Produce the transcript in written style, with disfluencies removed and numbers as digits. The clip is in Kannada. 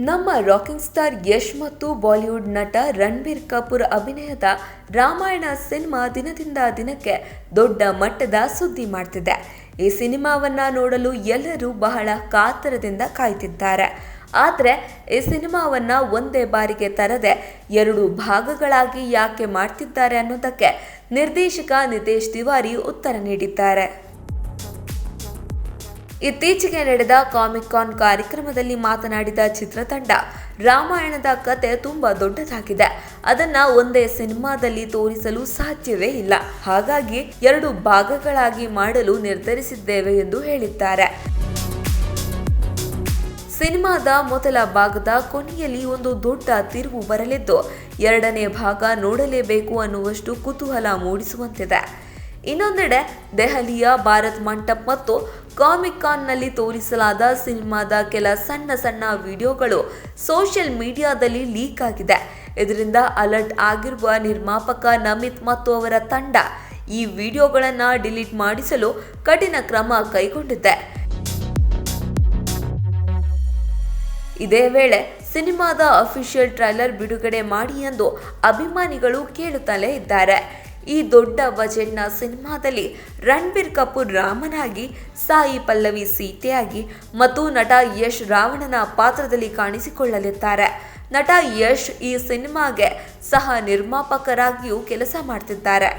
ನಮ್ಮ ರಾಕಿಂಗ್ ಸ್ಟಾರ್ ಯಶ್ ಮತ್ತು ಬಾಲಿವುಡ್ ನಟ ರಣಬೀರ್ ಕಪೂರ್ ಅಭಿನಯದ ರಾಮಾಯಣ ಸಿನಿಮಾ ದಿನದಿಂದ ದಿನಕ್ಕೆ ದೊಡ್ಡ ಮಟ್ಟದ ಸುದ್ದಿ ಮಾಡ್ತಿದೆ. ಈ ಸಿನಿಮಾವನ್ನ ನೋಡಲು ಎಲ್ಲರೂ ಬಹಳ ಕಾತರದಿಂದ ಕಾಯ್ತಿದ್ದಾರೆ. ಆದರೆ ಈ ಸಿನಿಮಾವನ್ನ ಒಂದೇ ಬಾರಿಗೆ ತರದೆ 2 ಭಾಗಗಳಾಗಿ ಯಾಕೆ ಮಾಡ್ತಿದ್ದಾರೆ ಅನ್ನೋದಕ್ಕೆ ನಿರ್ದೇಶಕ ನಿತೇಶ್ ತಿವಾರಿ ಉತ್ತರ ನೀಡಿದ್ದಾರೆ. ಇತ್ತೀಚೆಗೆ ನಡೆದ ಕಾಮಿಕ್ ಕಾನ್ ಕಾರ್ಯಕ್ರಮದಲ್ಲಿ ಮಾತನಾಡಿದ ಚಿತ್ರತಂಡ, ರಾಮಾಯಣದ ಕತೆ ತುಂಬಾ ದೊಡ್ಡದಾಗಿದೆ, ಅದನ್ನ ಒಂದೇ ಸಿನಿಮಾದಲ್ಲಿ ತೋರಿಸಲು ಸಾಧ್ಯವೇ ಇಲ್ಲ, ಹಾಗಾಗಿ 2 ಭಾಗಗಳಾಗಿ ಮಾಡಲು ನಿರ್ಧರಿಸಿದ್ದೇವೆ ಎಂದು ಹೇಳಿದ್ದಾರೆ. ಸಿನಿಮಾದ ಮೊದಲ ಭಾಗದ ಕೊನೆಯಲ್ಲಿ ಒಂದು ದೊಡ್ಡ ತಿರುವು ಬರಲಿದ್ದು, 2ನೇ ಭಾಗ ನೋಡಲೇಬೇಕು ಅನ್ನುವಷ್ಟು ಕುತೂಹಲ ಮೂಡಿಸುವಂತಿದೆ. ಇನ್ನೊಂದೆಡೆ ದೆಹಲಿಯ ಭಾರತ್ ಮಂಟಪ್ ಮತ್ತು ಕಾಮಿಕ್ ಕಾನ್ನಲ್ಲಿ ತೋರಿಸಲಾದ ಸಿನಿಮಾದ ಕೆಲ ಸಣ್ಣ ವಿಡಿಯೋಗಳು ಸೋಷಿಯಲ್ ಮೀಡಿಯಾದಲ್ಲಿ ಲೀಕ್ ಆಗಿದೆ. ಇದರಿಂದ ಅಲರ್ಟ್ ಆಗಿರುವ ನಿರ್ಮಾಪಕ ನಮಿತ್ ಮತ್ತು ಅವರ ತಂಡ ಈ ವಿಡಿಯೋಗಳನ್ನು ಡಿಲೀಟ್ ಮಾಡಿಸಲು ಕಠಿಣ ಕ್ರಮ ಕೈಗೊಂಡಿದೆ. ಇದೇ ವೇಳೆ ಸಿನಿಮಾದ ಅಫಿಷಿಯಲ್ ಟ್ರೈಲರ್ ಬಿಡುಗಡೆ ಮಾಡಿ ಎಂದು ಅಭಿಮಾನಿಗಳು ಕೇಳುತ್ತಲೇ ಇದ್ದಾರೆ. ಈ ದೊಡ್ಡ ಬಜೆಟ್ನ ಸಿನಿಮಾದಲ್ಲಿ ರಣಬೀರ್ ಕಪೂರ್ ರಾಮನಾಗಿ, ಸಾಯಿ ಪಲ್ಲವಿ ಸೀತೆಯಾಗಿ ಮತ್ತು ನಟ ಯಶ್ ರಾವಣನ ಪಾತ್ರದಲ್ಲಿ ಕಾಣಿಸಿಕೊಳ್ಳಲಿದ್ದಾರೆ. ನಟ ಯಶ್ ಈ ಸಿನಿಮಾಗೆ ಸಹ ನಿರ್ಮಾಪಕರಾಗಿಯೂ ಕೆಲಸ ಮಾಡ್ತಿದ್ದಾರೆ.